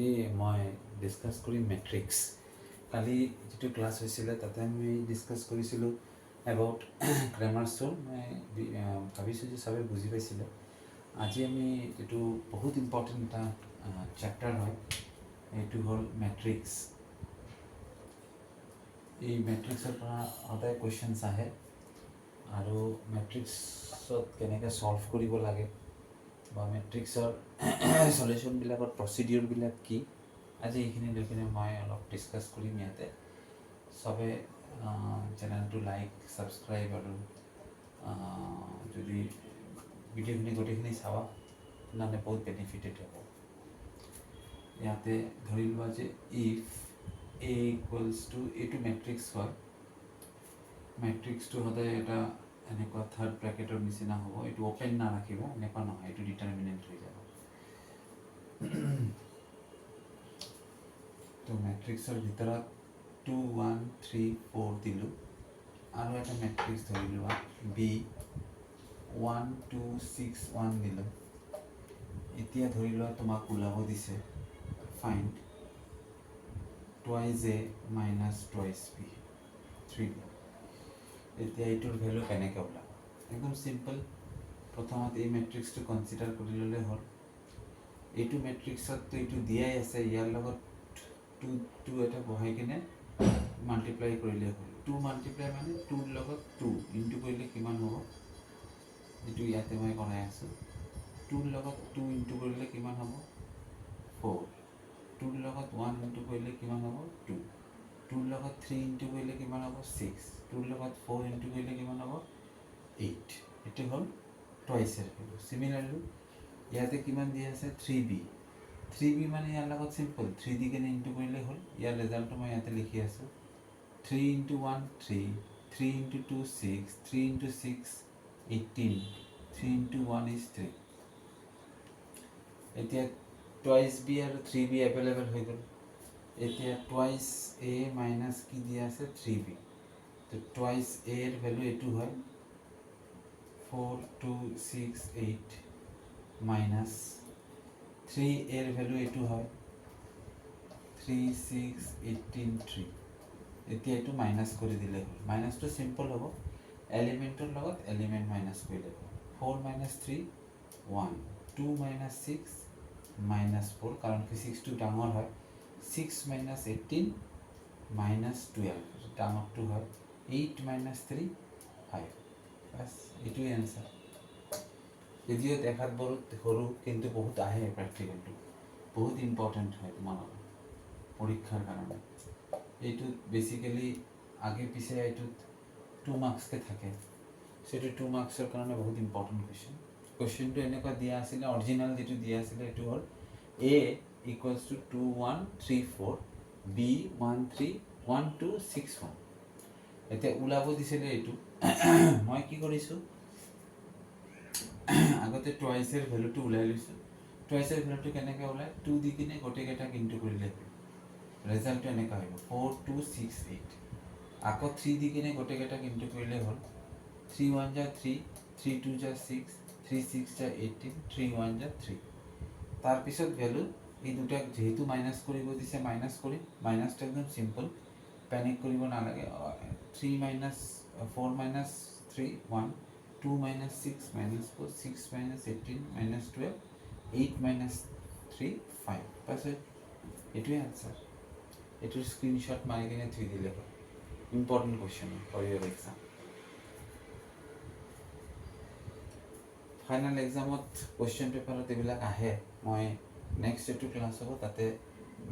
আজি মই ডিছকাছ কৰিম মেট্ৰিক্স। কালি যিটো ক্লাছ হৈছিলে তাতে আমি ডিছকাছ কৰিছিলোঁ এবাউট গ্ৰামাৰ্ছৰ। মই ভাবিছোঁ যে চবে বুজি পাইছিলে। আজি আমি যিটো বহুত ইম্পৰ্টেণ্ট এটা চেপ্টাৰ হয়, এইটো হ'ল মেট্ৰিক্স। এই মেট্ৰিক্সৰ পৰা সদায় কুৱেশ্যনছ আহে আৰু মেট্ৰিক্সত কেনেকৈ ছল্ভ কৰিব লাগে বা মেট্ৰিক্সৰ চলিউশ্যনবিলাকৰ প্ৰচিডিউৰবিলাক কি, আজি এইখিনি লৈ কিনে মই অলপ ডিছকাছ কৰিম ইয়াতে। চবে চেনেলটো লাইক, ছাবস্ক্ৰাইব আৰু যদি ভিডিঅ'খিনি গোটেইখিনি চাবা তেনেহ'লে বহুত বেনিফিটেড হ'ব। ইয়াতে ধৰি লোৱা যে ইফ এ ইকুৱেলছ টু, এইটো মেট্ৰিক্স হয়। মেট্ৰিক্সটো সদায় এটা এনেকুৱা থাৰ্ড ব্ৰেকেটৰ নিচিনা হ'ব। এইটো অ'পেন নাৰাখিবা, এনেকুৱা নহয়, এইটো ডিটাৰমিনেণ্ট হৈ যাব। তো মেট্ৰিক্সৰ ভিতৰত 2 1 3 4 দিলোঁ আৰু এটা মেট্ৰিক্স ধৰি লোৱা বি 1 2 6 1 দিলোঁ। এতিয়া ধৰি লোৱা তোমাক ওলাব দিছে ফাইণ্ড টুৱাইজ এ মাইনাছ টুৱাইজ বি 3 বি। এতিয়া এইটোৰ ভেলু কেনেকৈ ওলাব? একদম চিম্পল। প্ৰথমত এই মেট্ৰিক্সটো কনচিডাৰ কৰি ল'লে হ'ল। এইটো মেট্ৰিক্সততো এইটো দিয়াই আছে, ইয়াৰ লগত টু এটা বহাই কিনে মাল্টিপ্লাই কৰিলে হ'ল। 2 মাল্টিপ্লাই মানে 2ৰ লগত 2 ইনটু কৰিলে কিমান হ'ব? এইটো ইয়াতে মই কৰাই আছোঁ। 2ৰ লগত 2 ইনটু কৰিলে কিমান হ'ব? 4। 2ৰ লগত 1 ইনটু কৰিলে কিমান হ'ব? 2। 2ৰ লগত 3 ইনটু কৰিলে কিমান হ'ব? 6। 2ৰ লগত 4 ইনটু কৰিলে কিমান হ'ব? 8। এইটো হ'ল টুৱাইচৰ ভেলু। চিমিলাৰলি ইয়াতে কিমান দিয়া আছে? 3b। 3b মানে ইয়াৰ লগত চিম্পল, 3 দি কিনে ইনটু কৰিলে হ'ল। ইয়াৰ ৰিজাল্টটো মই ইয়াতে লিখি আছোঁ। 3 into 1 3, 3 into 2 6, 3 into 6 18, 3 into 1 is 3। এতিয়া টুৱাইচ বি আৰু 3b এভেইলেবল হৈ গ'ল। এতিয়া টুৱাইচ এ মাইনাছ কি দিয়া আছে? 3b। তো টুৱাইচ এৰ ভেলু এইটো হয় 4 2 6 8 মাইনাছ 3 এর ভ্যালু এইটো হয় 3 6 18 3। এতিয়া এইটো মাইনাছ কৰি দিলে হ'ল। মাইনাছটো চিম্পল হ'ব, এলিমেণ্টৰ লগত এলিমেণ্ট মাইনাছ কৰিলে হ'ল। 4 মাইনাছ 3 1, 2 মাইনাছ 6 মাইনাছ 4, কাৰণ কি 6টো ডাঙৰ হয়। 6 মাইনাছ 18 মাইনাছ 12, ডাঙৰটো হয় 8 মাইনাছ 3 5। বাছ এইটোৱে এনচাৰ। যদিও দেখাত বহুত সৰু, কিন্তু বহুত আহে প্ৰেক্টিকেলটো, বহুত ইম্পৰ্টেণ্ট হয় তোমালোকৰ পৰীক্ষাৰ কাৰণে। এইটোত বেচিকেলি আগে পিছে এইটোত 2 মাৰ্কছকৈ থাকে। সেইটো 2 মাৰ্কছৰ কাৰণে বহুত ইম্পৰ্টেণ্ট কুৱেশ্যন। কুৱেশ্যনটো এনেকুৱা দিয়া আছিলে, অৰিজিনেল যিটো দিয়া আছিলে এইটো হ'ল এ ইকুৱেলছ টু 2 1 3 4, বি 1 3 1 2 6 1। এতিয়া ওলাব দিছিলে এইটো। মই কি কৰিছোঁ, আগতে টুৱাইচৰ ভেলুটো ওলাই লৈছোঁ। টুৱাইচৰ ভেলুটো কেনেকৈ ওলায়? 2 দি কিনে গোটেইকেইটাক ইনটু কৰিলে ৰিজাল্টটো এনেকুৱা আহিব 4 2 6 8। আকৌ 3 দি কিনে গোটেইকেইটাক ইনটু কৰিলে হ'ল 3 1 যা 3, 3 2 যা 6, 3 6 যা 18, 3 1 যা 3। তাৰপিছত ভেলু এই দুটাক যেহেতু মাইনাছ কৰিব দিছে, মাইনাছ কৰিম। মাইনাছটো একদম চিম্পল, পেনিক কৰিব নালাগে। 3 minus 4 minus 3 1, 2 minus 6 minus 4, 6 minus 18 minus 12, 8 minus 3 5। বাছ এইটোৱে আনচাৰ। এইটোৰ স্ক্ৰীনশ্বট মাৰি কিনে থৈ দিলে হ'ল। Important question for your exam. Final এক্সামত কুৱেশ্যন পেপাৰত এইবিলাক আহে। মই নেক্সট যিটো ক্লাছ হ'ব তাতে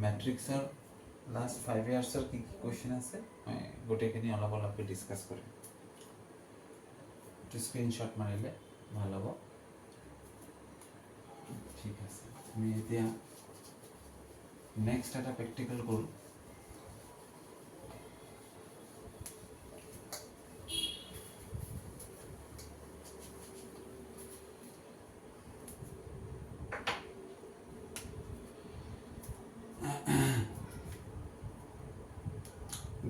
মেট্ৰিক্সৰ লাষ্ট 5 ইয়াৰ্ছৰ কি কি কুৱেশ্যন আছে মই গোটেইখিনি অলপ অলপকৈ ডিছকাছ কৰিম। স্ক্ৰীনশ্বট মাৰিলে ভাল হ'ব। ঠিক আছে, আমি এতিয়া নেক্সট এটা প্ৰেক্টিকেল কৰোঁ।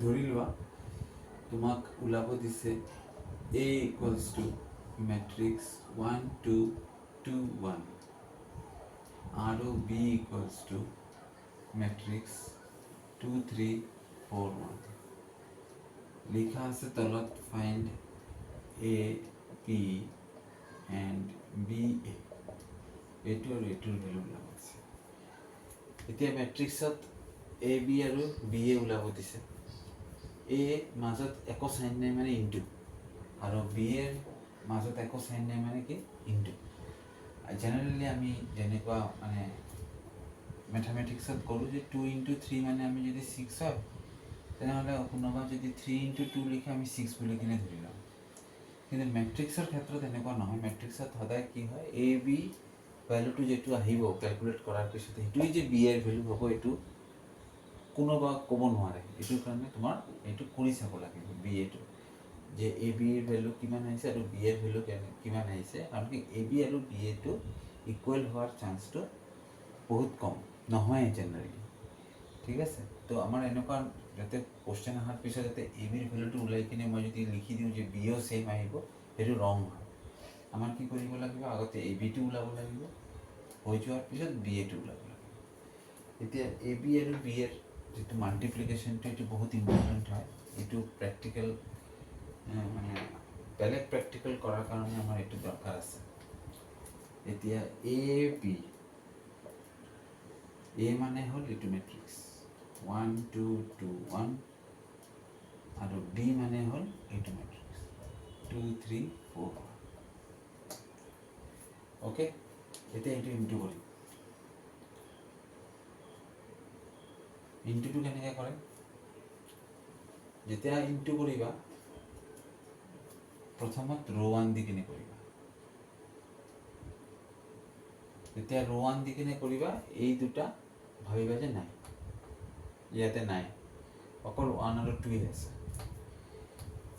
ধৰি লোৱা তোমাক ওলাব দিছে A equals to matrix 1 2 2 1 আৰু B equals to মেট্ৰিক্স 2 3 4 1 লিখা আছে তলত find A P and B A এইটো আৰু এইটোৰ ভেলু ওলাব দিছে এতিয়া মেট্ৰিক্সত এ বি আৰু বি এ ওলাব দিছে এ মাজত একো চাইন নাই মানে ইনটু আৰু বি এৰ মাজত একো চাইন নাই মানে কি ইনটু জেনেৰেলি আমি যেনেকুৱা মানে মেথামেটিক্সত কৰোঁ যে 2 × 3 মানে আমি যদি 6 হয় তেনেহ'লে কোনোবা যদি 3 × 2 লিখে আমি 6 বুলি কিনে ধৰি লওঁ কিন্তু মেট্ৰিক্সৰ ক্ষেত্ৰত এনেকুৱা নহয় মেট্ৰিক্সত সদায় কি হয় এ বি ভেলুটো যিটো আহিব কেলকুলেট কৰাৰ পিছত সেইটোৱে যে বি এৰ ভেলু হ'ব এইটো কোনোবা ক'ব নোৱাৰে এইটোৰ কাৰণে তোমাৰ এইটো কৰি চাব লাগিব বি এটো যে এ বিৰ ভেলু কিমান আহিছে আৰু বি এৰ ভেলু কিমান আহিছে কাৰণ কি এ বি আৰু বি এটো ইকুৱেল হোৱাৰ চান্সটো বহুত কম নহয় জেনেৰেলি ঠিক আছে তো আমাৰ এনেকুৱা যাতে কোশ্চেন অহাৰ পিছত যাতে এ বিৰ ভেলুটো ওলাই কিনে মই যদি লিখি দিওঁ যে বিও ছেম আহিব সেইটো ৰং হয় আমাৰ কি কৰিব লাগিব আগতে এ বিটো ওলাব লাগিব হৈ যোৱাৰ পিছত বি এটো ওলাব লাগিব এতিয়া এ বি আৰু বি এৰ যিটো মাল্টিপ্লিকেশ্যনটো এইটো বহুত ইম্পৰ্টেণ্ট হয় এইটো প্ৰেক্টিকেল মানে বেলেগ প্ৰেক্টিকেল কৰাৰ কাৰণে আমাৰ এইটো দৰকাৰ আছে এতিয়া এ বি এ মানে হ'ল এইটো মেট্ৰিক্স 1 2 2 1 আৰু বি মানে হ'ল এইটো মেট্ৰিক্স 2 3 4 অ'কে এতিয়া এইটো ইনটু কৰিম ইনটুটো কেনেকৈ কৰে যেতিয়া ইনটু কৰিবা প্ৰথমত ৰ' 1 দি কিনে কৰিবা যেতিয়া ৰ' 1 দি কিনে কৰিবা এই দুটা ভাবিবা যে নাই ইয়াতে নাই অকল 1 আৰু 2 আছে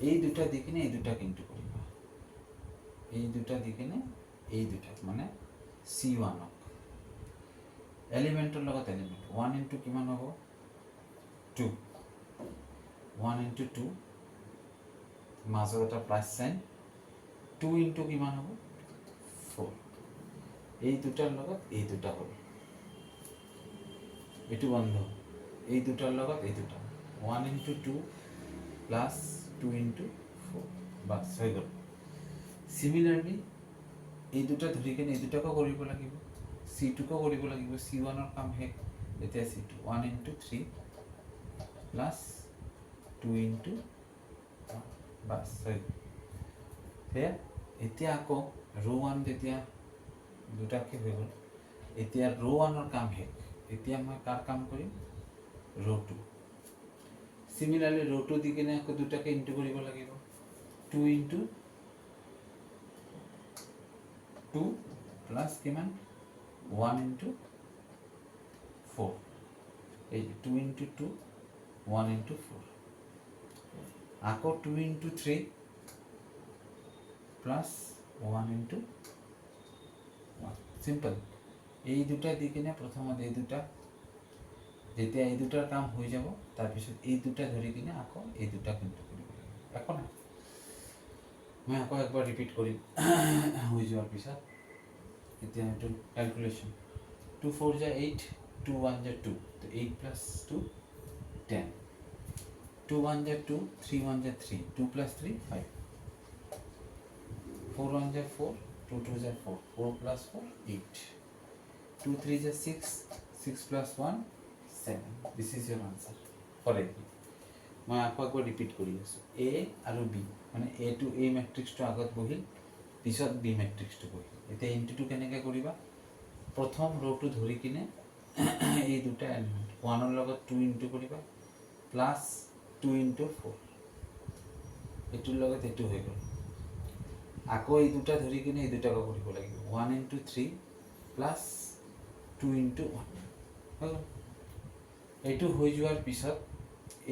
এই দুটা দি কিনে এই দুটাক ইনটু কৰিবা এই দুটা দি কিনে এই দুটাক মানে C1ক এলিমেণ্টৰ লগত এলিমেণ্ট 1 ইনটু কিমান হ'ব 2 1 ইনটু 2 মাজত এটা প্লাছ চাইন 2 ইনটু কিমান হ'ব 4 এই দুটাৰ লগত এই দুটা হ'ল এইটো বন্ধ এই দুটাৰ লগত এই দুটা 1 ইনটু 2 প্লাছ 2 ইনটু 4 বাছ হৈ গ'ল সিমিলাৰলি এই দুটা ধৰি কিনে এই দুটাকো কৰিব লাগিব C2কো কৰিব লাগিব C1ৰ কাম শেষ এতিয়া C2 1 into 3 plus 2 into bus হৈ গ'ল সেয়া এতিয়া আকৌ ৰ' 1 যেতিয়া দুটাকে হৈ গ'ল এতিয়া ৰ' 1ৰ কাম শেষ এতিয়া মই কাৰ কাম কৰিম ৰ' 2 সিমিলাৰলি ৰ' 2 দি কিনে আকৌ দুটাকে ইনটু কৰিব লাগিব 2 ইনটু 2 প্লাছ কিমান 1 ইনটু 4 এই 2 ইনটু 2 1 ইনটু 4 আকৌ 2 ইনটু 3 প্লাছ 1 ইনটু 1 সিম্পল এই দুটা দি কিনে প্ৰথমত এই দুটা যেতিয়া এই দুটাৰ কাম হৈ যাব তাৰপিছত এই দুটা ধৰি কিনে আকৌ এই দুটা কিন্তু কৰিব লাগিব একো নাই মই আকৌ একবাৰ ৰিপিট কৰিম হৈ যোৱাৰ পিছত এতিয়া এইটো ক্যালকুলেশন 2 4 जा 8 2 1 जा 2 तो 8 प्लस 2 10 2 1 जा 2 3 1 जा 3 2 प्लस 3 5 4 1 जा 4 2 2 जा 4 4 प्लस 4 8 2 3 जा 6 6 plus 1 7 this is your answer for a मैं आपको एक बार रिपीट करी आছো ए আৰু বি মানে ए टू ए मैट्रिक्सটো আগত বহিল পিছত বি मैट्रिक्सটো বহিল এতিয়া ইনটুটো কেনেকৈ কৰিবা প্ৰথম ৰ'টো ধৰি কিনে এই দুটা এলিমেণ্ট 1ৰ লগত 2 ইনটু কৰিবা প্লাছ 2 ইনটু 4 এইটোৰ লগত এইটো হৈ গ'ল আকৌ এই দুটা ধৰি কিনে এই দুটাকে কৰিব লাগিব 1 ইনটু 3 প্লাছ 2 ইনটু 1 হৈ গ'ল এইটো হৈ যোৱাৰ পিছত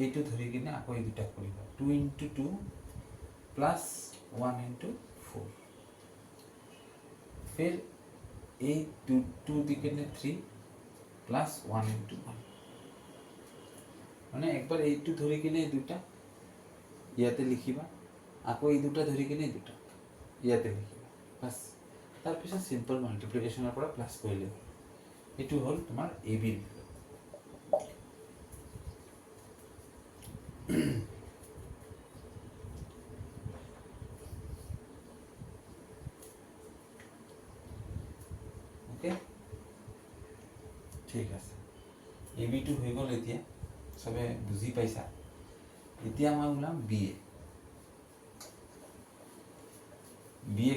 এইটো ধৰি কিনে আকৌ এই দুটা কৰিবা 2 ইনটু 2 প্লাছ 1 ইনটু 4 फिर ए 2 दिखे 3 प्लस 1 इंटू 1 মানে একবার এইটো ধৰি কিনে দুটা ইয়াতে লিখিবা আকৌ এই দুটা ধৰি কিনে দুটা ইয়াতে লিখিবা বাস তাৰ পিছত সিম্পল মাল্টিপ্লিকেশনৰ পৰা প্লাস কৰিলে এইটো হ'ল তোমাৰ এ বি ওকে ঠিক আছে AB2 হৈ গ'ল এতিয়া সবে বুজি পাইছা এতিয়া মই ওলাম BA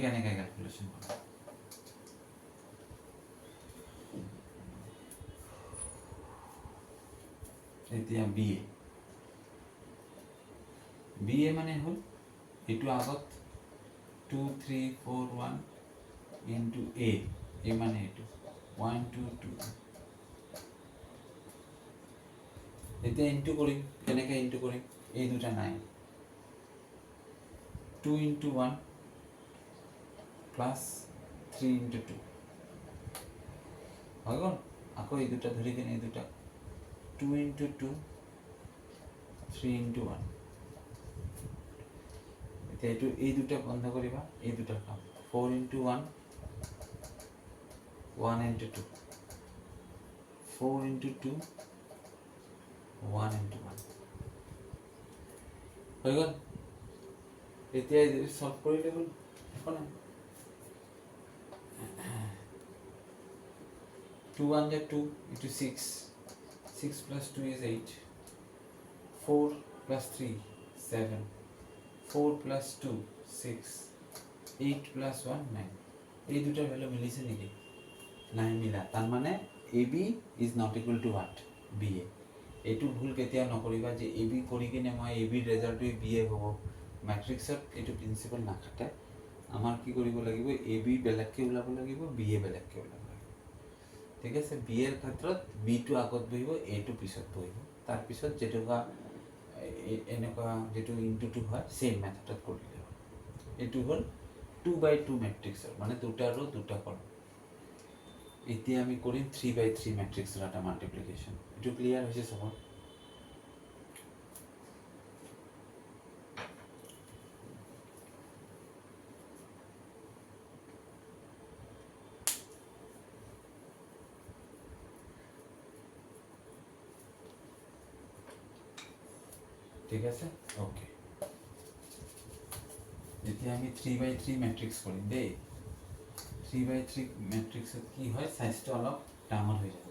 কেনেকৈ ক্যালকুলেশন কৰিম এতিয়া BA মানে হল এটো আগত 2 3 4 1 into A মানে এটো 1 2 2 এতিয়া ইনটু কৰিম কেনেকৈ ইনটু কৰিম এই দুটা নাই 2 into 1 plus 3 into 2 হৈ গ'ল আকৌ এই দুটা ধৰি কেনে এই দুটা 2 into 2 3 into 1 এতিয়া এইটো এই দুটা বন্ধ কৰিবা এই দুটাৰ কাম 4 into 1 1 into 2 4 into 2 1 into 1 হৈ গ'ল এতিয়া সলভ কৰিলে হ'ল কোন 2 1 is 2 into 6 6 plus 2 is 8 4 plus 3 7 4 plus 2 6 8 plus 1 9 এই দুটাৰ ভ্যালু মিলিছে নেকি নাই মিলা তাৰ মানে AB is not equal to what BA এইটো ভুল কেতিয়া নকৰিবা যে AB কৰি কিনে মই AB ৰেজাল্টটো BA হ'ব ম্যাট্ৰিক্সত এইটো প্ৰিন্সিপল নাখাতে আমাৰ কি কৰিব লাগিব AB বেলেগকে ওলাব লাগিব BA বেলেগকে ওলাব লাগিব ঠিক আছে B এর ক্ষেত্ৰত B টো আগত বহিব A টো পিছত বহিব তাৰ পিছত যেটোকা এনেকুৱা যেটো ইনটু 2 হয় সেম মেথডত কৰিলে হ'ল এটো হ'ল 2/2 ম্যাট্ৰিক্সৰ মানে দুটা ৰো দুটা কলম এতিয়া আমি কৰিম 3/3 ম্যাট্ৰিক্সৰ এটা মাল্টিপ্লিকেশন এটো ক্লিয়াৰ হৈছে সব ঠিক আছে ওকে এতিয়া আমি 3/3 ম্যাট্ৰিক্স কৰিম দেই 3/3 ম্যাট্ৰিক্সত কি হয় সাইজটো অলপ ডাঙৰ হৈ যাব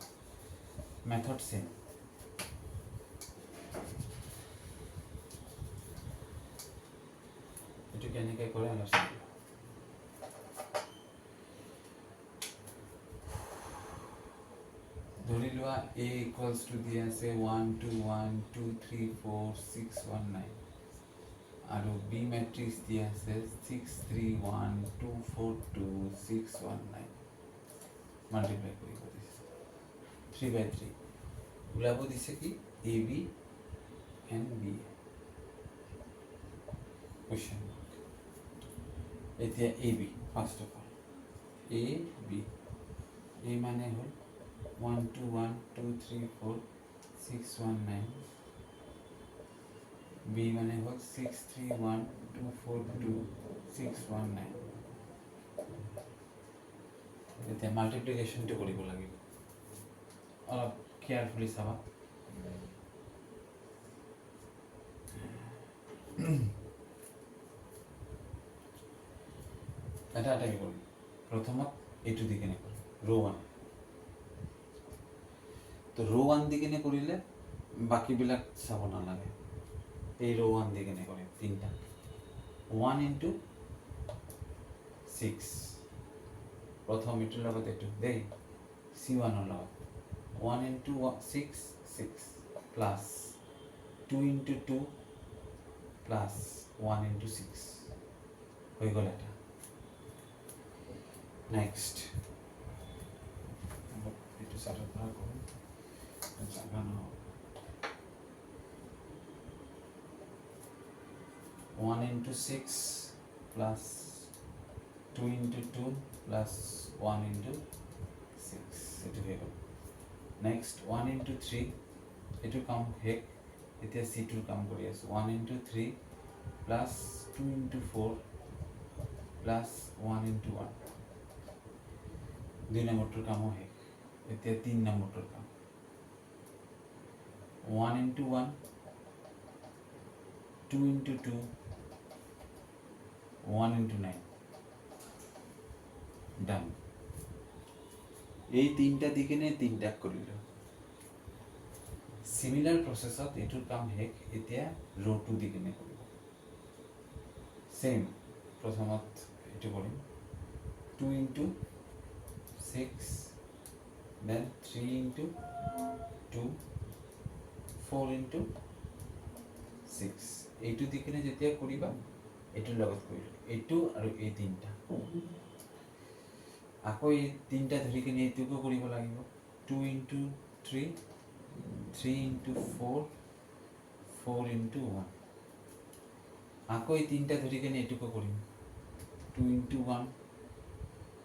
মেথড সেম এটো কেনেকৈ কৰে অলপ চাই ধৰি লোৱা A equals to দিয়া আছে 1 2 1 2 3 4 6 1 9 আৰু B matrix দিয়া আছে 6 3 1 2 4 2 6 1 9 মাল্টিপ্লাই কৰিব দিছে 3/3 ওলাব দিছে কি AB and BA question mark এতিয়া AB first of all AB A মানে হল 1 2 1 2 3 4 6 1 9 B মানে হল 6 3 1 2 4 2 6 1 9 এতিয়া মাল্টিপ্লিকেশনটো কৰিব লাগিব অলপ কেয়াৰফুলি চাবা এটা এটাকে কৰিম প্ৰথমত এইটো দি কেনে কৰিম ৰো 1 তো ৰো 1 দি কেনে কৰিলে বাকি বিলাক চাব নালাগে এই ৰো 1 দি কেনে কৰিম তিনটা 1 into 6 প্রথম এটার লগত এটো দেই C1 এর লগত 1 into 6 6 plus 2 into 2 plus 1 into 6 হয়ে গেল এটা নেক্সট এটো সারা করা করুন জাগানো 1 into 6 plus 2 into 2 plus 1 into 6 এটো হয়ে গেল নেক্সট 1 into 3 এটো কাম হেক এতিয়া C2 কাম কৰি আছে 1 into 3 plus 2 into 4 plus 1 into 1 দুই নম্বৰটোৰ কামো হেক এতিয়া 3 নম্বৰটোৰ কাম 1 into 1 2 into 2 1 into 9 done এই তিনটা দিকে নে তিনটা কৰিলোঁ সিমিলাৰ প্ৰসেসত এটোৰ কাম হেক এতিয়া ৰ' টু দি কিনে কৰিব সেম প্ৰথমত এটো কৰিম 2 into 6 then 3 into 2 4 into 6 এইটো দি কিনে যেতিয়া কৰিবা এটোৰ লগত কৰিলোঁ এইটো আৰু এই তিনটা আকৌ এই তিনটা ধৰি কিনে এইটোকো কৰিব লাগিব 2 into 3 3 into 4 4 into 1 আকৌ এই তিনটা ধৰি কিনে এইটোকো কৰিম 2 into 1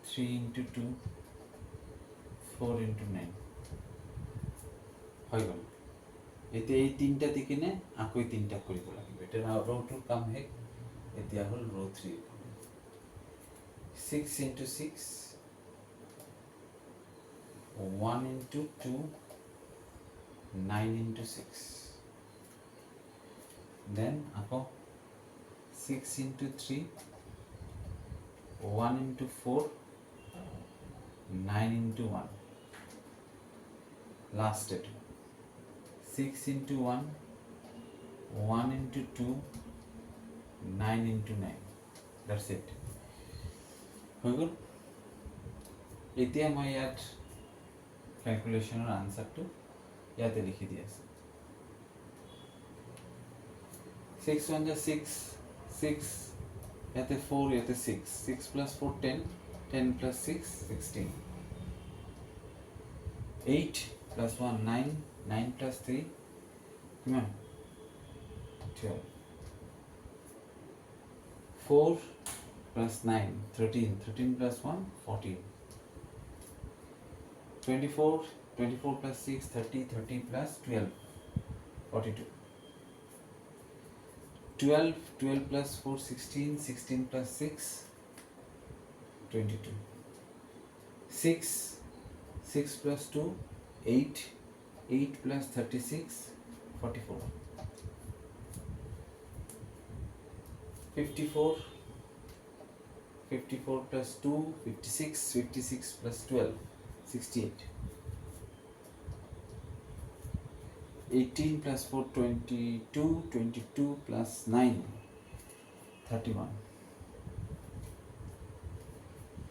3 into 2 4 into 9 হৈ গ'ল এতিয়া এই তিনটা দি কিনে আকৌ এই তিনটা কৰিব লাগিব এটা ৰ' কাম হেক এতিয়া হ'ল ৰ' 3 6 into 6 1 into 2 9 into 6 then আকৌ 6 into 3 1 into 4 9 into 1 last it 6 into 1 1 into 2 9 into 9 that's it হৈ গ'ল এতিয়া মই ইয়াত ক্যালকুলেশনৰ আনসাৰটো ইয়াতে লিখি দি আছে 6 1 6 6 ইয়াতে 4 ইয়াতে 6 6 plus 4 10 10 plus 6 16 8 plus 1 9 9 plus 3 come on 12 4 plus 9 13 13 plus 1 14 24 24 plus 6 30 30 plus 12 42 12 12 plus 4 16 16 plus 6 22 6 6 plus 2 8 8 plus 36 44 54 54 plus 2 56 56 plus 12 68 18 plus 4 22 22 plus 9 31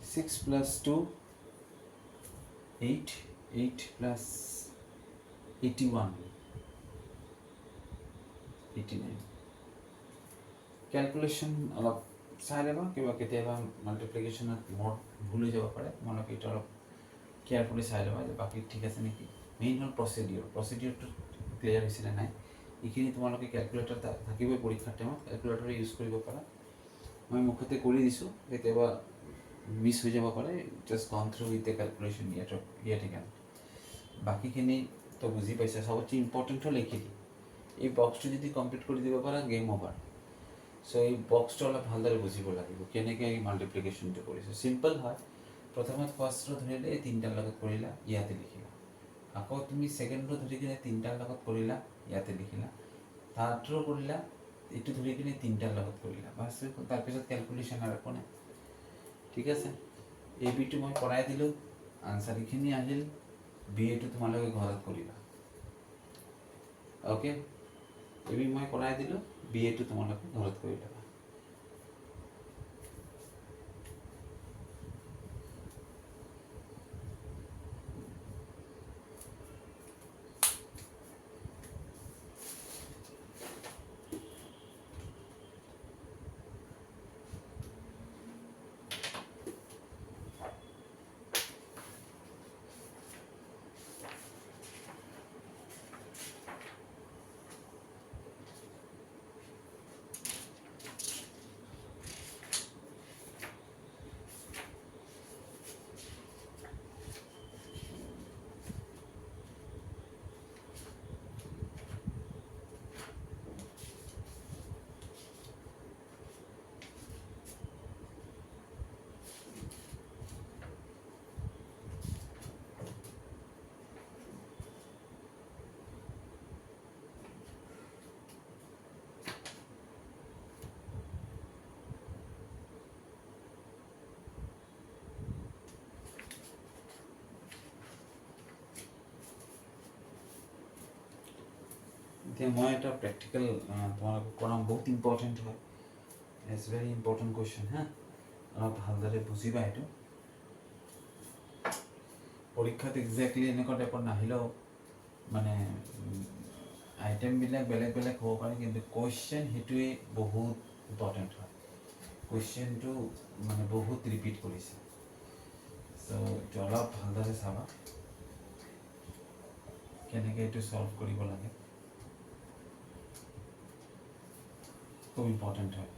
6 plus 2 8 8 plus 81 89 calculation অলপ চাই ল'বা কিবা কেতিয়াবা মাল্টিপ্লিকেশ্যনত মোৰ ভুল হৈ যাব পাৰে তোমালোকে এইটো অলপ কেয়াৰফুলি চাই ল'বা যে বাকী ঠিক আছে নেকি মেইন হ'ল প্ৰচিডিউৰটো ক্লিয়াৰ হৈছিলে নাই এইখিনি তোমালোকে কেলকুলেটৰ থাকিবই পৰীক্ষাৰ টাইমত কেলকুলেটৰ ইউজ কৰিব পাৰা মই মুখতে কৰি দিছোঁ কেতিয়াবা মিছ হৈ যাব পাৰে জাষ্ট গন থ্ৰু উইথ দ্য কেলকুলেশ্যন ইয়াতে কেন বাকীখিনি তো বুজি পাইছা সবচে ইম্পৰ্টেণ্ট হ'ল এইখিনি এই বক্সটো যদি কমপ্লিট কৰি দিব পাৰা গেম অভাৰ সো এই বক্সটো অলপ ভালদৰে বুজিব লাগিব কেনেকৈ এই মাল্টিপ্লিকেশ্যনটো কৰিছোঁ চিম্পল হয় প্ৰথমত ফাৰ্ষ্ট ৰ ধৰিলে এই তিনিটাৰ লগত কৰিলা ইয়াতে লিখিলা আকৌ তুমি সেকেন্ড ৰ ধৰি কিনে তিনটাৰ লগত কৰিলা ইয়াতে লিখিলা থাৰ্ড ৰ কৰিলা এইটো ধৰি কিনে তিনটাৰ লগত কৰিলা বাস তাৰপিছত ক্যালকুলেশন আৰু একো নাই ঠিক আছে এ বি টো মই কৰাই দিলোঁ আনসাৰ এইখিনি আহিল বি এটো তোমালোকে ঘৰত কৰিবা ওকে এ বি মই কৰাই দিলোঁ বি এটো তোমালোকে ঘৰত কৰি ল'বা এতিয়া মই এটা প্ৰেক্টিকেল তোমালোকক কৰাম, বহুত ইম্পৰ্টেণ্ট হয়, ইটছ ভেৰি ইম্পৰ্টেণ্ট কুৱেশ্যন হা, অলপ ভালদৰে বুজিবা এইটো। পৰীক্ষাত এক্সেক্টলি এনেকুৱা টাইপত নাহিলেও মানে আইটেমবিলাক বেলেগ বেলেগ হ'ব পাৰে, কিন্তু কুৱেশ্যন সেইটোৱে বহুত ইম্পৰ্টেণ্ট হয়। কুৱেশ্যনটো মানে বহুত ৰিপিট কৰিছে, চ' এইটো অলপ ভালদৰে চাবা কেনেকৈ এইটো সলভ কৰিব লাগে, খুব ইম্পৰ্টেণ্ট হয়।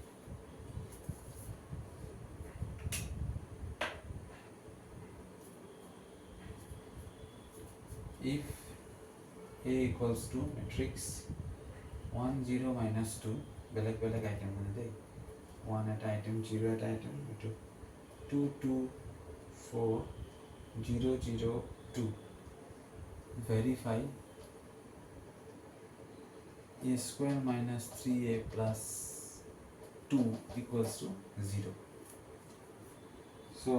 If A equals to matrix 1 0 minus 2 বেলেগ বেলেগ আইটেম মানে দেই, 1 এটা আইটেম, 0 এটা আইটেম, এইটো 2 2 4 0 0 2, verify a square minus 3a plus 2 equals to 0. So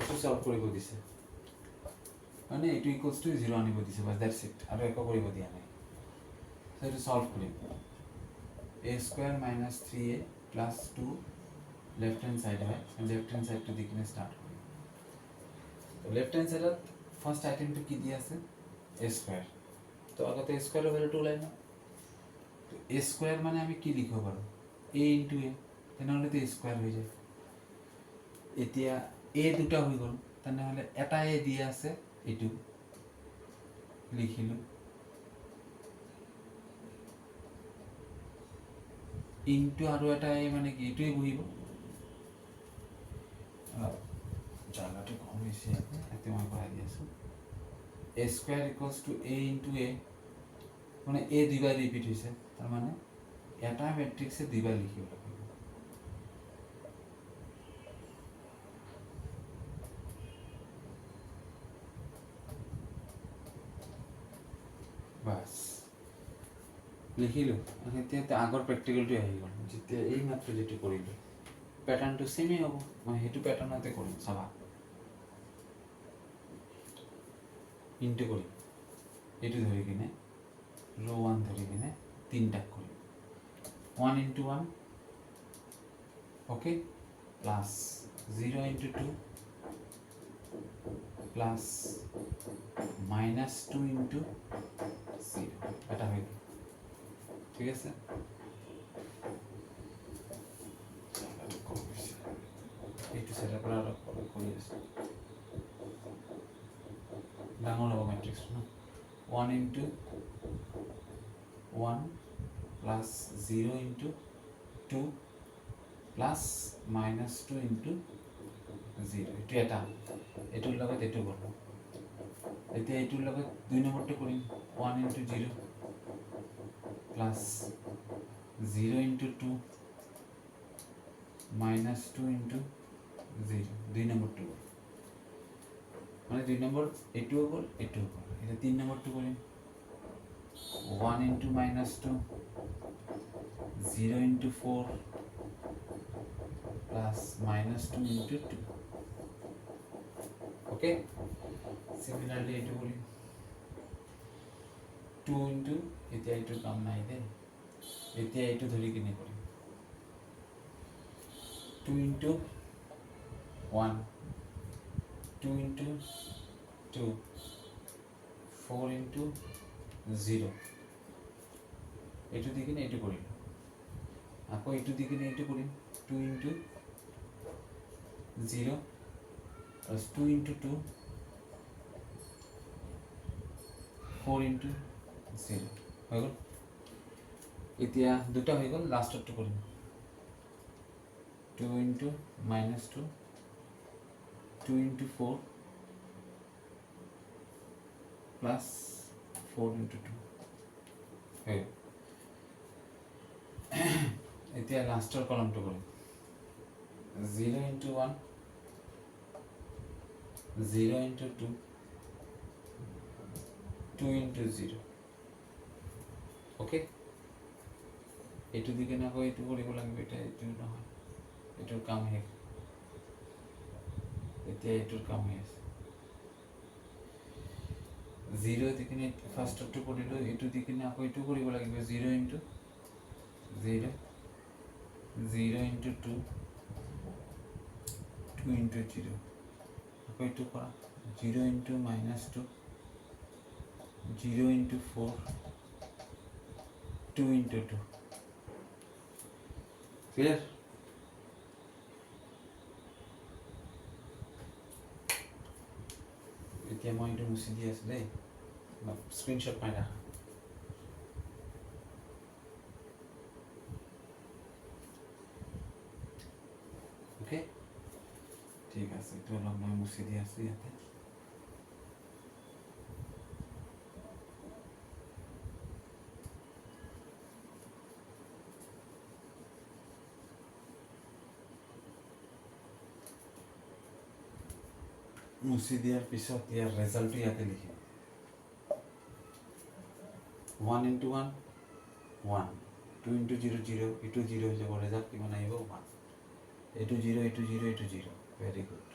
এইটো সলভ কৰিব দিছে, মানে এইটো ইকুৱেলছ টু 0 আনিব দিছে, বাছ দ্যাটছ ইট, আৰু একো কৰিব দিয়া নাই। এইটো সলভ কৰিম, a square minus 3a plus 2 left hand side হয়, লেফ্ট হেণ্ড চাইডটো দি কিনে ষ্টাৰ্ট কৰিম। তো লেফ্ট হেণ্ড চাইডত ফাৰ্ষ্ট আইটেমটো কি দি আছে, a স্কুৱেৰ, তো আগতে a স্কুৱেৰৰ ভেলুটো ওলাই লওঁ। তো a স্কুৱেৰ মানে আমি কি লিখিব পাৰোঁ, a into a, তেনেহ'লেতো a square হৈ যায়। এতিয়া a দুটা হৈ গ'ল, তেনেহ'লে এটা a দি আছে, এইটো লিখিলোঁ, ইনটু আৰু এটা a মানে কি, এইটোৱে বহিব। জাগাটো কম হৈছে, ইয়াতে মই পঢ়াই দি আছোঁ। a square equals to a into a, মানে a দুইবাৰ ৰিপিট হৈছে, তাৰমানে এটা মেট্ৰিক্সে দুইবাৰ লিখিব লাগিব। বাছ লিখিলোঁ, এতিয়া আগৰ প্ৰেক্টিকেলটো আহি গ'ল, যেতিয়া এই মাত্ৰ যিটো কৰিলোঁ পেটাৰ্ণটো ছেমেই হ'ব, মই সেইটো পেটাৰ্ণতে কৰিম, চাবা ইনটু কৰিম, এইটো ধৰি কিনে ৰ' 1 ধৰি কিনে তিনিটাক কৰিম, 1 into 1 okay, plus 0 into 2 plus minus 2 into 0, এটা হৈ গ'ল, ঠিক আছে। এইটো চেটৰ পৰা অলপ কৰি আছোঁ, ডাঙৰ হ'ব মেট্ৰিক্সটো ন, 1 into 1 plus 0 into 2 plus minus 2 into 0, এইটো এটা, এইটোৰ লগত এইটো কৰোঁ। এতিয়া এইটোৰ লগত 2 নম্বৰটো কৰিম, 1 into 0 plus 0 into 2 minus 2 into 0, 2 নম্বৰটো কৰোঁ, মানে 2 নম্বৰ এইটোও গ'ল, এইটোও গ'ল। এতিয়া 3 নম্বৰটো কৰিম, 1 into minus 2 0 into 4 plus minus 2 into 2, okay. Similarly এইটো কৰিম, 2 ইনটু, এতিয়া এইটোৰ কাম নাই দেই, এতিয়া এইটো ধৰি কিনে কৰিম, 2 ইনটু 1 2 ইনটু 2 4 ইনটু 0, এইটো দি কিনে এইটো কৰিম, আকৌ এইটো দি কিনে এইটো কৰিম, 2 ইনটু 0 প্লাছ 2 ইনটু 2 4 ইনটু 0 হৈ গ'ল। এতিয়া দুটা হৈ গ'ল, লাষ্টৰটো কৰিম, 2 into minus 2 2 into 4 plus 4 into 2 হৈ গ'ল। এতিয়া লাষ্টৰ কলমটো কৰিম, 0 ইনটু 1 0 ইনটু 2 2 ইনটু 0, ওকে। এইটো দি কিনে আকৌ এইটো কৰিব লাগিব, এতিয়া এইটো নহয়, এইটোৰ কাম শেষ, এতিয়া এইটোৰ কাম হৈ আছে। 0 দিকিনে ফাৰ্ষ্টটো কৰিলোঁ, এইটো দিকিনে আকৌ এইটো কৰিব লাগিব 0 ইনটু 0 0 ইনটু 2 2 ইনটু 0 আকৌ এইটো কৰা 0 ইনটু -2 0 ইনটু 4 2 ইনটু 2 ক্লিয়াৰ। এতিয়া মই এইটো মুছি দি আছোঁ দেই, স্ক্ৰীনশ্বট মাৰি ৰাখা। অ'কে, ঠিক আছে, এইটো অলপ মই মুছি দি আছোঁ ইয়াতে। মুছি দিয়াৰ পিছত ইয়াৰ ৰেজাল্টটো ইয়াতে লিখিম। 1 ইনটু 1 1 2 ইনটু 0 0 এইটো 0 হৈ যাব, ৰেজাল্ট কিমান আহিব 1। এইটো 0 এইটো 0 এইটো 0, ভেৰি গুড।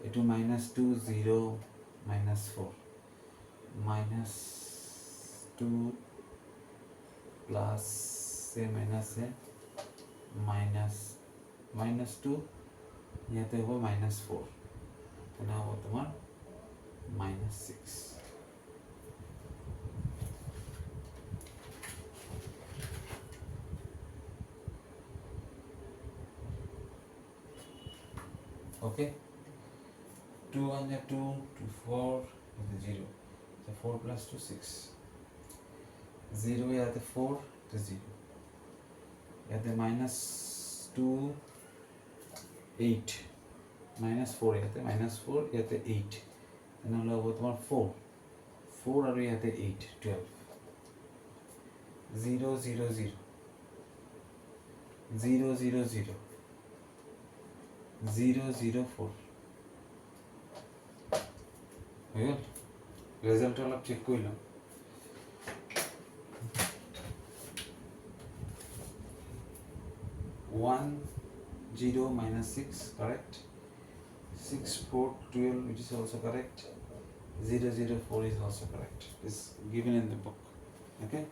এইটো -2 0 -4 -2 প্লাছ এ মাইনাছ এ -2 ইয়াতে হ'ব -4, তেনে হ'ব তোমাৰ -6। ओके, 2 1 2 2 4 0, so 4 plus 2 6 0 ইয়াতে 4 to 0 ইয়াতে -2 8 -4 ইয়াতে -4 ইয়াতে 8, তেনেহ'লে হ'ব তোমাৰ 4 আৰু ইয়াতে 8 12 0 0 0 0 0 0 0 0 4 হৈ গ'ল। ৰেজাল্টটো অলপ চেক কৰি লওঁ। -1 0 -6 correct, 6 4 12 which is also correct, 0 0 4 is also correct, is given in the book. Okay,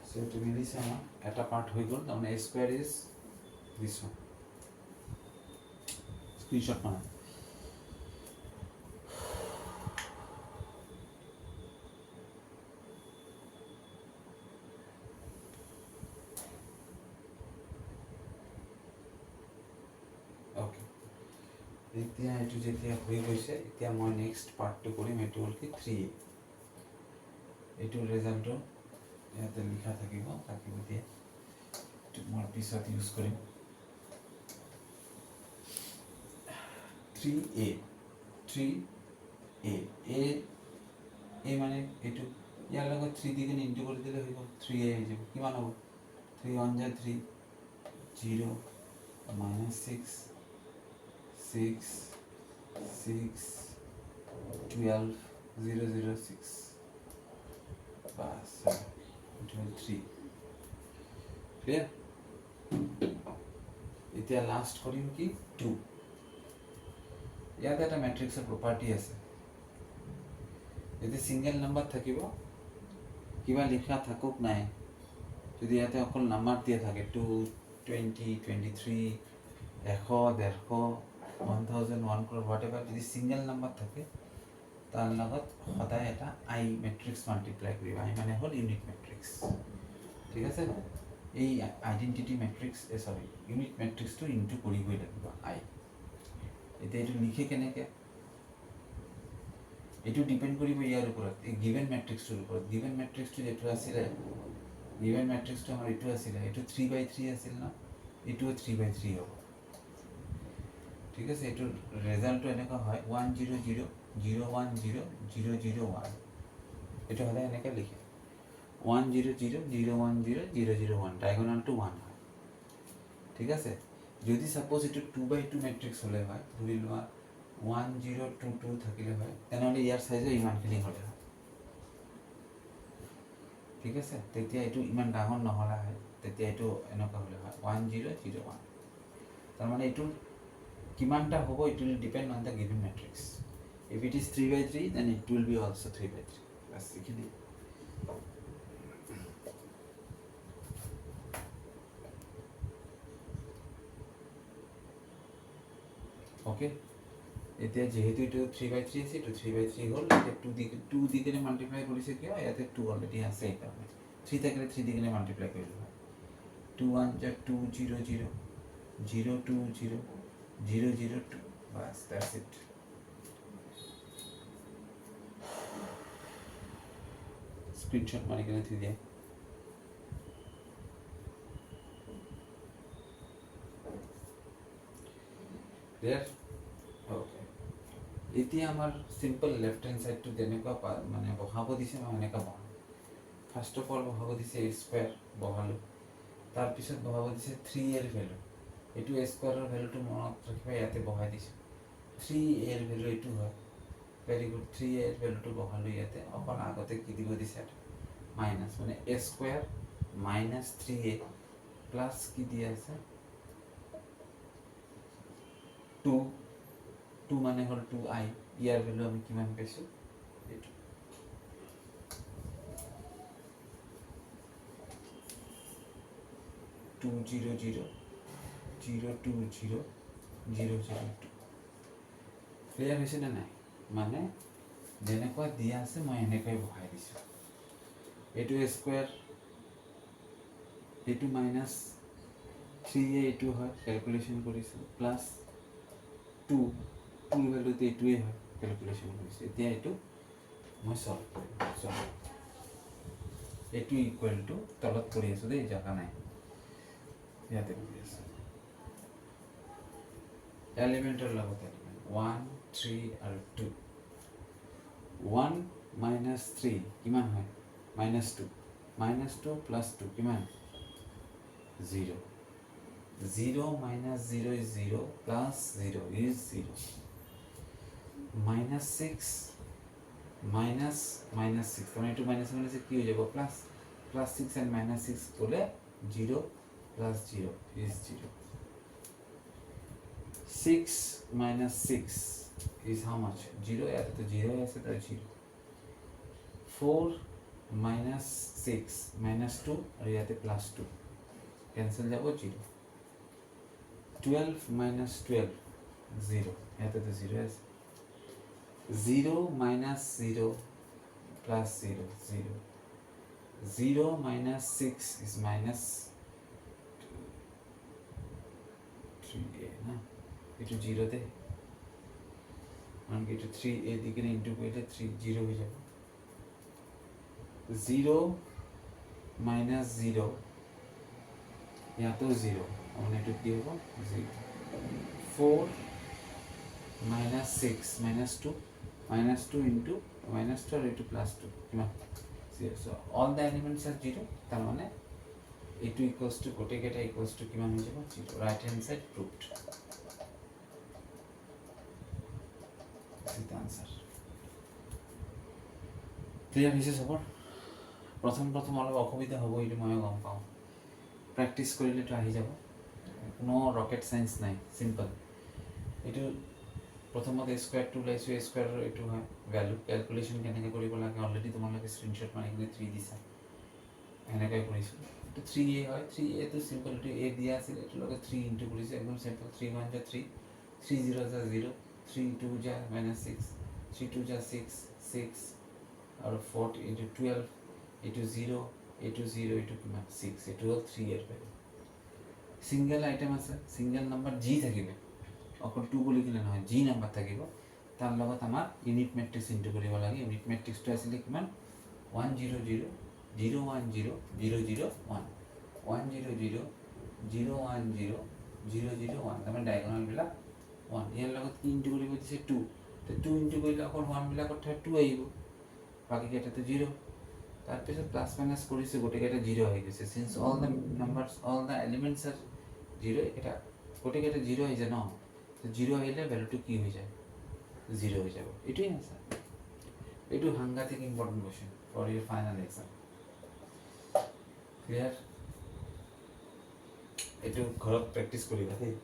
so to মিলিছে আমাৰ এটা পাৰ্ট হৈ গ'ল, তাৰমানে a square is this one. Screenshot মাৰা। ওকে, এতিয়া এইটো যেতিয়া হৈ গৈছে, এতিয়া মই নেক্সট পাৰ্টটো কৰিম, এইটো হ'ল কি 3a। এইটো ৰেজাল্টটো ইয়াতে লিখা থাকিব এতিয়া এইটো মই পিছত ইউজ কৰিম। 3a 3a a মানে এইটো ইয়াৰ লগত 3 দি কিনে ইনটু কৰি দিলে হৈ গ'ল, 3a হৈ যাব। কিমান হ'ব 3 1 যা 3 0 -6 6 6 12 0 0 6 বাস 3 ক্লিয়াৰ। এতিয়া লাষ্ট কৰিম কি 2। ইয়াতে এটা মেট্ৰিক্সৰ প্ৰপাৰ্টি আছে, যদি সিঙ্গেল নাম্বাৰ থাকিব কিবা লিখা থাকক নাই, যদি ইয়াতে অকল নাম্বাৰ দিয়া থাকে 2 20 23 100 150 1000 1 crore whatever, যদি সিঙ্গেল নাম্বাৰ থাকে তাৰ লগত সদায় এটা আই মেট্ৰিক্স মাল্টিপ্লাই কৰিব। আই মানে হ'ল ইউনিট মেট্ৰিক্স, ঠিক আছে। এই আইডেন্টিটি মেট্ৰিক্স সৰি ইউনিট মেট্ৰিক্সটো ইনটু কৰিবই লাগিব আই। এতিয়া এইটো লিখে কেনেকৈ, এইটো ডিপেণ্ড কৰিব ইয়াৰ ওপৰত, এই গিভেন মেট্ৰিক্সটোৰ ওপৰত। গিভেন মেট্ৰিক্সটো যিটো আছিলে, গিভেন মেট্ৰিক্সটো আমাৰ এইটো আছিলে, এইটো 3/3 আছিল ন, এইটোও 3/3 হ'ব, ঠিক আছে। এইটোৰ ৰেজাল্টটো এনেকুৱা হয় 1 0 0 0 1 0 0 0 1, এইটো সদায় এনেকৈ লিখে 1 0 0 0 1 0 0 0 1, ডায়গোনালটো 1 হয়, ঠিক আছে। যদি সাপোজ এইটো 2/2 মেট্ৰিক্স হ'লে হয়, ধৰি লোৱা 1 0 2 2 থাকিলে হয়, তেনেহ'লে ইয়াৰ চাইজো ইমানখিনি হ'লে হয়, ঠিক আছে। তেতিয়া এইটো ইমান ডাঙৰ নহ'লে হয়, তেতিয়া এইটো এনেকুৱা হ'লে হয় 1 0 0 1। তাৰমানে এইটো কিমানটা হ'ব, এইটো depend on the given matrix. If it is 3 by 3, then it will be also 3 by 3. That's এখানে ওকে এতিয়া যেহেতু এইটো 3 by 3 আছে, এইটো 3 by 3 হ'ল, এতিয়া 2 দিকেৰে মাল্টিপ্লাই কৰিছে কিয়, ইয়াতে 2 অলৰেডি আছে এইকাৰণে 3 থাকিলে 3 দিকেৰে মাল্টিপ্লাই কৰিলোঁ হয়। 2 1 যা 2 0 0 0 2 0 0 0 2, বাস দ্যাটস ইট। স্ক্রিনশট মারি কিনে থৈ দিয়া। ক্লিয়াৰ? ওকে, এতিয়া আমাৰ চিম্পল লেফ্ট হেণ্ড সাইডটো যেনেকুৱা মানে বহাব দিছে মই এনেকুৱা বহাম। ফাৰ্ষ্ট অফ অল বহাব দিছে a স্কোয়াৰ, বহালোঁ। তাৰপিছত বহাব দিছে 3 এৰ ভ্যালু, এইটো a স্কোয়াৰৰ ভ্যালুটো মনত ৰাখিবা, ইয়াতে বহাই দিছোঁ। 3 এর ভ্যালু এইটো হয়, ভেরি গুড। 3 এর ভ্যালুটো বহালোঁ ইয়াতে, অকণ আগতে কি দিব দিছে মাইনাস, মানে a square minus 3a plus কি দিয়ে আছে 2 মানে হল 2i, ইয়াৰ ভ্যালু আমি কিমান পাইছোঁ এইটো। টু 0 0 0 2 0 0 0 2। ক্লিয়াৰ হৈছে নে নাই? মানে যেনেকুৱা দিয়া আছে মই এনেকৈ বহাই দিছোঁ। এইটো স্কোয়াৰ, এইটো মাইনাস 3a এইটো হয়, ক্যালকুলেশন কৰিছোঁ, প্লাস 2 ভ্যালুতে এইটোৱে হয়, ক্যালকুলেশন কৰিছোঁ। এতিয়া এইটো মই সলভ কৰিম। সলভ এইটো ইকুৱেল টু, তলত কৰি আছোঁ দেই, জাগা নাই, ইয়াতে কৰি আছোঁ। এলিমেন্টৰ লগত এলিমেন্ট 1 3 আৰু 2। 1 মাইনাস 3 কিমান হয়? -2, -2 প্লাস 2 কিমান? 0। 0 minus 0 is 0, plus 0 is 0. Minus 6 minus 6, মানে এইটো মাইনাস মাইনাসে কি হৈ যাব? প্লাস 6 and minus 6 করলে 0 plus 0 is 0. 6 minus 6 is how much? 0, ইয়াতে তো 0 আছে, তাই 0। 4 minus 6 minus 2 আর ইয়াতে plus 2, ক্যান্সেল যাব 0। 12 minus 12 0, ইয়াতে তো 0 আছে। 0 minus 0 plus 0 0। 0 minus 6 is minus 3a না, এটা 0 তে, মানে এটা 3a দিকে ইনটু করলে 3 0 হয়ে যাবে। 0 minus 0 ইয়াতেও 0, মানে এটা কি হবে? 0। 4 minus 6 minus 2 into minus 2 আর into plus 2 কিমান? 0। So all the elements are 0, তার মানে a2 equals to গোটে কেটা equals to কিমান হয়ে যাবে? 0। Right hand side proved. This is the answer. Clear হয়েছে সবার? প্রথম অলপ অসুবিধা হ'ব, এইটো মই গম পাওঁ। প্ৰেক্টিছ কৰিলেতো আহি যাব, কোনো ৰকেট সায়েন্স নাই, সিম্পল। এইটো প্ৰথমতে স্কোয়াৰটো ওলাইছোঁ, স্কোয়াৰৰ এইটো হয় ভ্যালু, ক্যালকুলেশন কেনেকৈ কৰিব লাগে অলৰেডি তোমালোকে স্ক্ৰীনশ্বট মাৰি কিনে 3 দিছা, এনেকৈ কৰিছোঁ। এইটো 3a হয়, 3a তো সিম্পল, এইটো a দিয়া আছিল, এইটো লগত 3 ইনটু কৰিছে, একদম সিম্পল। 3 1 যা 3, 3 0 যা 0, 3 2 যা -6, 3 2 যা 6 6 আৰু 4 ইনটু 12, এইটো 0 এইটো 0 এইটো কিমান? 6। এইটো হ'ল 3 এর ভ্যালু। সিঙ্গেল আইটেম আছে, সিঙ্গেল নাম্বার জি থাকিব, অকল 2 বুলি কিনে নহয়, জি নাম্বার থাকিব, তাৰ লগত আমাৰ ইউনিট মেট্ৰিক্স ইনটু কৰিব লাগে। ইউনিট মেট্ৰিক্সটো আছিলে কিমান? 1 0 0 0 1 0 0 0 1, 1 0 0 0 1 0 0 0 1, তাৰমানে ডায়গনালবিলাক 1। ইয়াৰ লগত কি ইনটু কৰিব দিছে? 2। তো 2 ইনটু কৰিলে অকল 1 বিলাকৰ ঠাইত 2 আহিব, বাকী কেইটাতো 0। তাৰপিছত প্লাস মাইনাস কৰিছে, গোটেইকেইটা 0 হৈ গৈছে। Since all the numbers, all the elements R 0, এটা গোটেইকেইটা 0 হৈ যায় ন, তো 0 আহিলে ভ্যালুটো কি হৈ যায়? 0 হৈ যাব। এইটোৱে আনসাৰ। এইটো সাংঘাতিক important question for your final exam. Clear? এইটো ঘৰত প্ৰেক্টিছ কৰিবা দেই।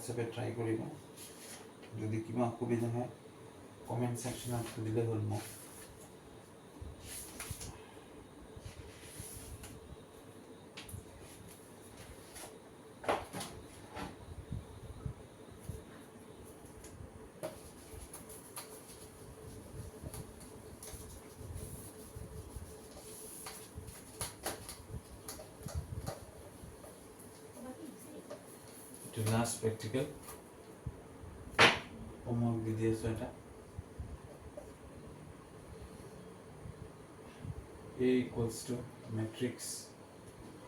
হোৱাটছএপে ট্ৰাই কৰিবা যদি কিবা অসুবিধা হয় কমেণ্ট ছেকশ্যনত সুধিলে হ'ল মোক to last practical homework di diye so eta a equals to matrix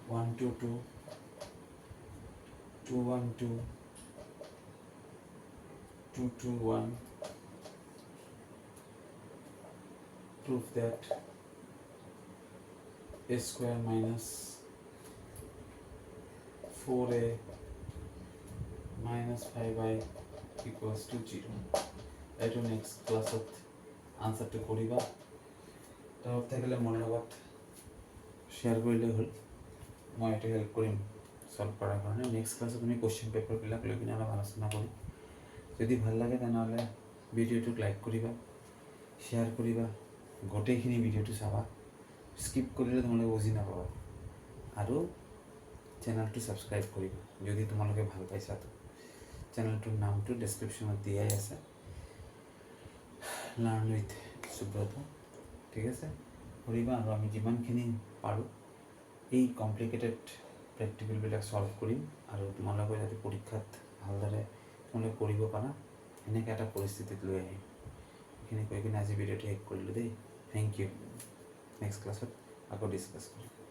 1 2 2 2 1 2 2 2 1 prove that a square minus 4a minus 5i equals to 0 এইটো নেক্সট ক্লাছত আনসাৰটো কৰিবা তাৰ থাকিলে মোৰ লগত শ্বেয়াৰ কৰিলে হ'ল মই এইটো হেল্প কৰিম সলভ কৰাৰ কাৰণে নেক্সট ক্লাছত আমি কোৱেশ্চন পেপাৰবিলাক লৈ কিনে অলপ আলোচনা কৰিম যদি ভাল লাগে তেনেহ'লে ভিডিঅ'টোক লাইক কৰিবা শ্বেয়াৰ কৰিবা গোটেইখিনি ভিডিঅ'টো চাবা স্কিপ কৰিলে তোমালোকে বুজি নাপাবা আৰু চেনেলটো ছাবস্ক্ৰাইব কৰিবা যদি তোমালোকে ভাল পাইছা তো চেনেলটোৰ নামটো ডেছক্ৰিপশ্যনত দিয়াই আছে লাৰ্ণ উইথ সুব্ৰত ঠিক আছে কৰিবা আৰু আমি যিমানখিনি পাৰোঁ এই কমপ্লিকেটেড প্ৰেক্টিকেলবিলাক সলভ কৰিম আৰু তোমালোকে যাতে পৰীক্ষাত ভালদৰে তোমালোকে কৰিব পাৰা এনেকৈ এটা পৰিস্থিতিত লৈ আহিম এইখিনি কৈ কিনে আজি ভিডিঅ'টো শেষ কৰিলোঁ দেই থেংক ইউ নেক্সট ক্লাছত আকৌ ডিছকাছ কৰিম